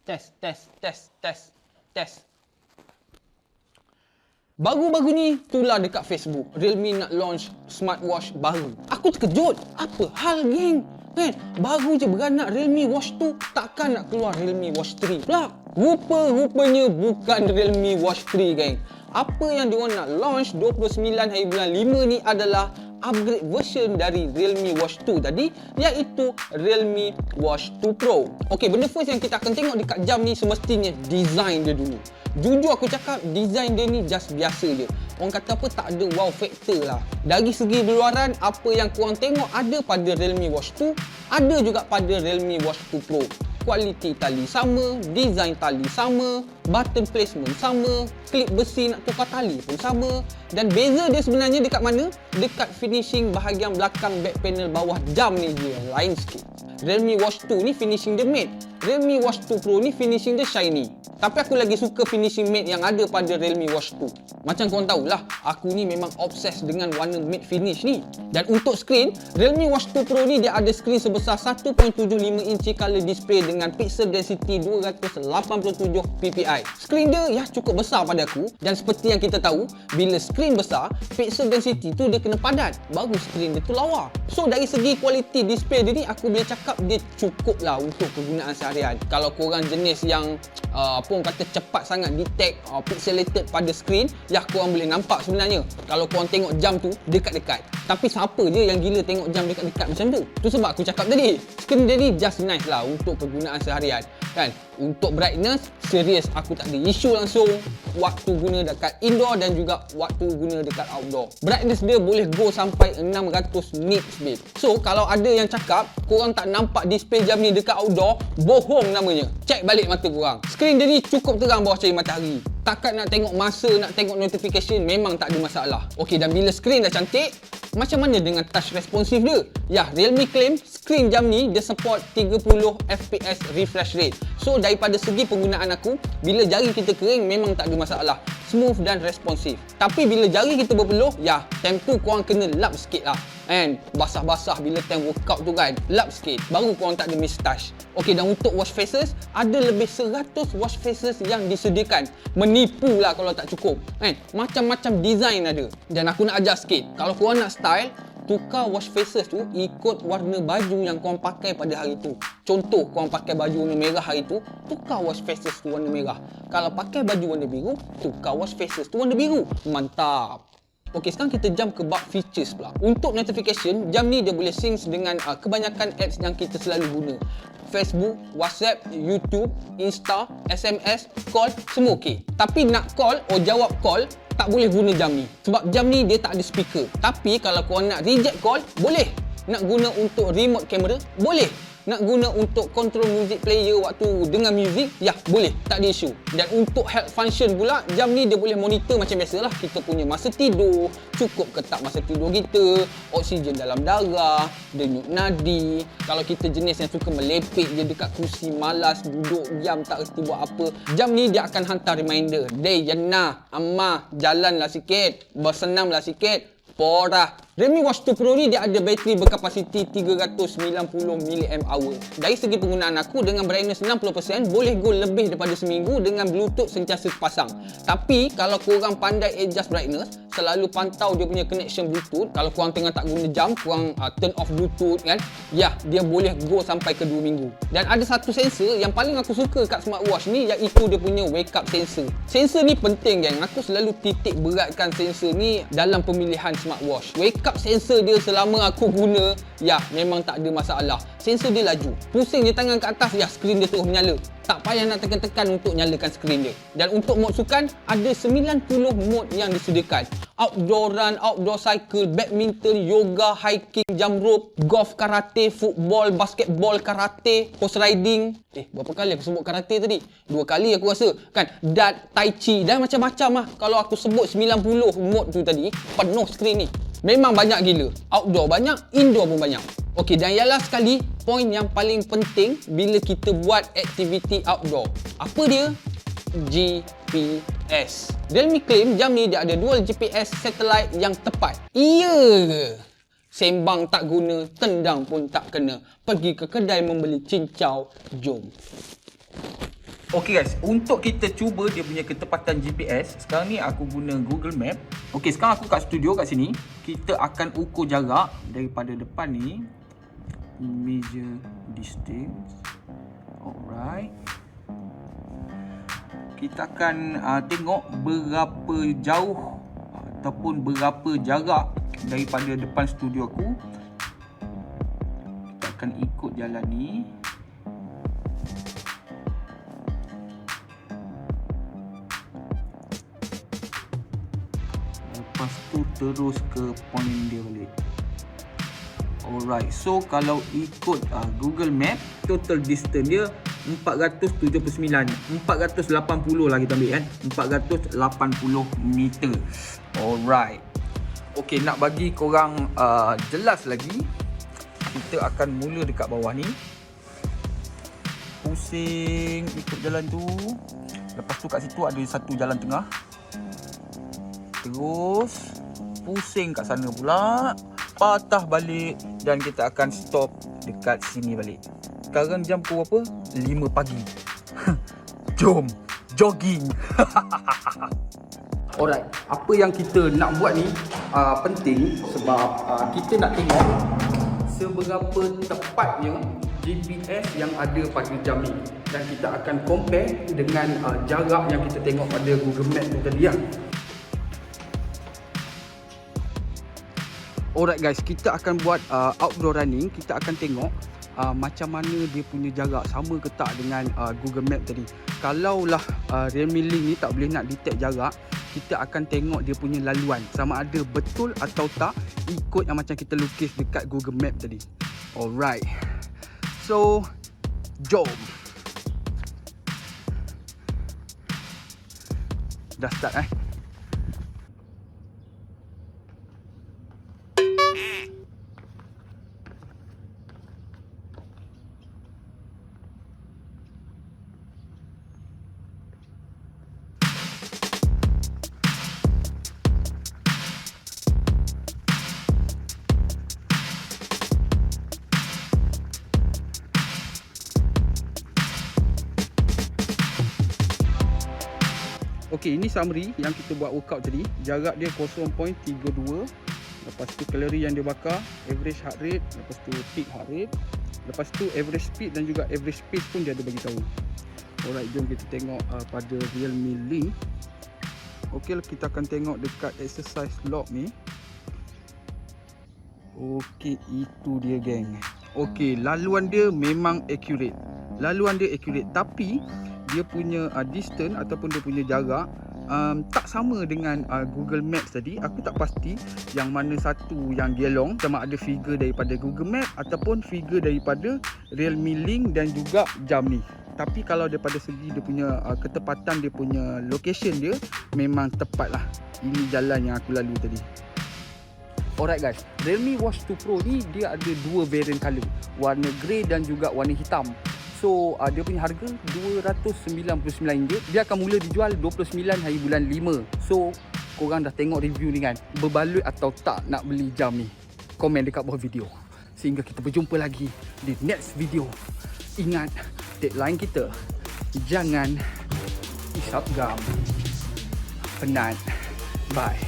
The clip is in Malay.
Test. Baru-baru ni tular dekat Facebook, Realme nak launch smartwatch baru. Aku terkejut. Apa hal, geng? Kan? Baru je beranak Realme Watch 2, takkan nak keluar Realme Watch 3 pula. Rupa-rupanya bukan Realme Watch 3, geng. Apa yang diorang nak launch 29 hari bulan 5 ni adalah upgrade version dari Realme Watch 2 tadi, iaitu Realme Watch 2 Pro. Okey, benda first yang kita akan tengok dekat jam ni semestinya design dia dulu. Jujur aku cakap, design dia ni just biasa je. Orang kata apa, tak ada wow factor lah. Dari segi luaran, apa yang korang tengok ada pada Realme Watch 2, ada juga pada Realme Watch 2 Pro. Kualiti tali sama, design tali sama, button placement sama, klip besi nak tukar tali pun sama. Dan beza dia sebenarnya dekat mana? Dekat finishing bahagian belakang back panel bawah jam ni je lain sikit. Realme Watch 2 ni finishing dia matte, Realme Watch 2 Pro ni finishing dia shiny. Tapi aku lagi suka finishing matte yang ada pada Realme Watch 2. Macam korang tahulah, aku ni memang obses dengan warna matte finish ni. Dan untuk skrin, Realme Watch 2 Pro ni dia ada skrin sebesar 1.75 inci color display dengan pixel density 287 ppi. Skrin dia cukup besar pada aku, dan seperti yang kita tahu, bila skrin besar, pixel density tu dia kena padat, baru skrin dia tu lawa. So dari segi kualiti display dia ni, aku boleh cakap dia cukup lah untuk kegunaan seharian. Kalau korang jenis yang orang kata cepat sangat detect pixelated pada skrin, korang boleh nampak sebenarnya kalau korang tengok jam tu dekat-dekat. Tapi siapa je yang gila tengok jam dekat-dekat macam tu? Tu sebab aku cakap tadi, skrin dia ni just nice lah untuk kegunaan seharian, kan? Untuk brightness, serius aku tak ada isu langsung waktu guna dekat indoor dan juga waktu guna dekat outdoor. Brightness dia boleh go sampai 600 nits, babe. So kalau ada yang cakap korang tak nampak display jam ni dekat outdoor, bohong namanya. Cek balik mata korang. Skrin dia ni cukup terang bawah cahaya matahari. Takkan nak tengok masa, nak tengok notification, memang tak ada masalah. Okey, dan bila skrin dah cantik, macam mana dengan touch responsif dia? Realme claim skrin jam ni dia support 30 fps refresh rate. So daripada segi penggunaan aku, bila jari kita kering memang tak ada masalah, smooth dan responsif. Tapi bila jari kita berpeluh, time tu korang kena lap sikit lah, kan? Basah-basah bila time workout tu kan, lap sikit, baru korang tak ada miss touch. Okey, dan untuk watch faces, ada lebih 100 watch faces yang disediakan. Menipu lah kalau tak cukup, kan? Macam-macam design ada. Dan aku nak ajar sikit, kalau korang nak style, tukar watch faces tu ikut warna baju yang korang pakai pada hari tu. Contoh, korang pakai baju warna merah hari tu, tukar watch faces tu warna merah. Kalau pakai baju warna biru, tukar watch faces tu warna biru. Mantap. Okey, sekarang kita jump ke bab features pula. Untuk notification, jam ni dia boleh sync dengan kebanyakan apps yang kita selalu guna. Facebook, WhatsApp, YouTube, Insta, SMS, call, semua okey. Tapi nak call, jawab call, tak boleh guna jam ni. Sebab jam ni dia tak ada speaker. Tapi kalau korang nak reject call, boleh. Nak guna untuk remote camera, boleh. Nak guna untuk control music player waktu dengar music, boleh, tak ada isu. Dan untuk health function pula, jam ni dia boleh monitor macam biasalah, kita punya masa tidur, cukup ke tak masa tidur kita, oksigen dalam darah, denyut nadi. Kalau kita jenis yang suka melepek je dekat kursi, malas duduk diam tak reti buat apa, jam ni dia akan hantar reminder, "Dey, Jannah, Ammah, jalanlah sikit, bersenamlah sikit." Porah. Realme Watch 2 Pro ni dia ada bateri berkapasiti 390 mAh. Dari segi penggunaan aku, dengan brightness 60%, boleh go lebih daripada seminggu dengan Bluetooth sentiasa terpasang. Tapi kalau korang pandai adjust brightness, selalu pantau dia punya connection Bluetooth, kalau korang tengah tak guna jam, korang turn off Bluetooth kan, dia boleh go sampai ke 2 minggu. Dan ada satu sensor yang paling aku suka kat smartwatch ni, iaitu dia punya wake up sensor. Sensor ni penting, geng. Aku selalu titik beratkan sensor ni dalam pemilihan smartwatch. Wake up sensor dia selama aku guna, memang tak ada masalah. Sensor dia laju. Pusing je tangan ke atas, skrin dia terus menyala. Tak payah nak tekan-tekan untuk nyalakan skrin dia. Dan untuk mod sukan, ada 90 mod yang disediakan. Outdoor run, outdoor cycle, badminton, yoga, hiking, jump rope, golf, karate, football, basketball, karate, horse riding. Berapa kali aku sebut karate tadi? 2 kali aku rasa. Kan? Dart, tai chi dan macam-macam lah. Kalau aku sebut 90 mod tu tadi, penuh skrin ni. Memang banyak gila. Outdoor banyak, indoor pun banyak. Okey, dan ialah sekali poin yang paling penting bila kita buat aktiviti outdoor. Apa dia? GPS. Realme claim jam ni dia ada dual GPS satellite yang tepat. Iya ke? Sembang tak guna, tendang pun tak kena. Pergi ke kedai membeli cincau, jom. Okey guys, untuk kita cuba dia punya ketepatan GPS, sekarang ni aku guna Google Map. Okey, sekarang aku kat studio kat sini. Kita akan ukur jarak daripada depan ni. Measure distance. Alright. Kita akan tengok berapa jauh ataupun berapa jarak daripada depan studio aku. Kita akan ikut jalan ni. Lepas tu terus ke point dia balik. Alright, so kalau ikut Google Map, total distance dia 479, 480 lah kita ambil kan, 480 meter. Alright. Okay, nak bagi korang jelas lagi, kita akan mula dekat bawah ni. Pusing ikut jalan tu. Lepas tu kat situ ada satu jalan tengah. Terus pusing kat sana pula, patah balik dan kita akan stop dekat sini balik. Sekarang jam pukul berapa? 5 pagi. Jom jogging. Alright, apa yang kita nak buat ni penting sebab kita nak tengok seberapa tepatnya GPS yang ada pada jam ni, dan kita akan compare dengan jarak yang kita tengok pada Google Map tu tadi lah. Alright guys, kita akan buat outdoor running. Kita akan tengok macam mana dia punya jarak, sama ke tak dengan Google Map tadi. Kalaulah realme link ni tak boleh nak detect jarak, kita akan tengok dia punya laluan sama ada betul atau tak ikut yang macam kita lukis dekat Google Map tadi. Alright, so jom. Dah start Okey, ini summary yang kita buat workout tadi. Jarak dia 0.32. Lepas tu kalori yang dia bakar, average heart rate, lepas tu peak heart rate, lepas tu average speed dan juga average pace pun dia ada bagi tahu. Alright, jom kita tengok pada realme link. Okey, kita akan tengok dekat exercise log ni. Okey, itu dia geng. Okey, laluan dia memang accurate. Laluan dia accurate, tapi dia punya distance ataupun dia punya jarak tak sama dengan Google Maps tadi. Aku tak pasti yang mana satu yang dia long, sama ada figure daripada Google Map ataupun figure daripada realme link dan juga jam ni. Tapi kalau daripada segi dia punya ketepatan, dia punya location dia memang tepat lah. Ini jalan yang aku lalu tadi. Alright guys, Realme Watch 2 Pro ni dia ada dua variant color, warna grey dan juga warna hitam. So dia punya harga RM299. Dia akan mula dijual 29 hari bulan 5. So korang dah tengok review ni kan, berbaloi atau tak nak beli jam ni? Komen dekat bawah video. Sehingga kita berjumpa lagi di next video. Ingat deadline kita, jangan isap gam penat. Bye.